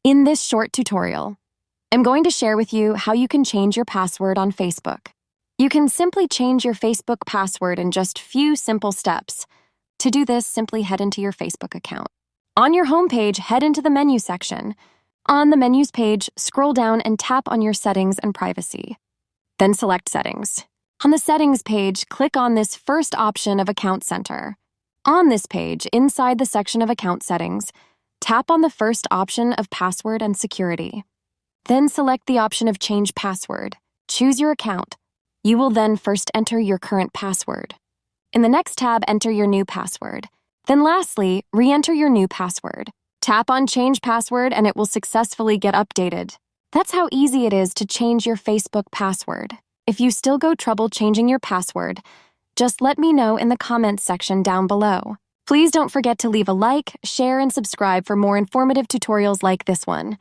In this short tutorial, I'm going to share with you how you can change your password on Facebook. You can simply change your Facebook password in just few simple steps. To do this, simply head into your Facebook account. On your homepage, head into the menu section. On the menus page, scroll down and tap on your settings and privacy. Then select Settings. On the Settings page, click on this first option of Account Center. On this page, inside the section of Account Settings, tap on the first option of Password and Security. Then select the option of Change Password. Choose your account. You will then first enter your current password. In the next tab, enter your new password. Then lastly, re-enter your new password. Tap on Change Password and it will successfully get updated. That's how easy it is to change your Facebook password. If you still go trouble changing your password, just let me know in the comments section down below. Please don't forget to leave a like, share, and subscribe for more informative tutorials like this one.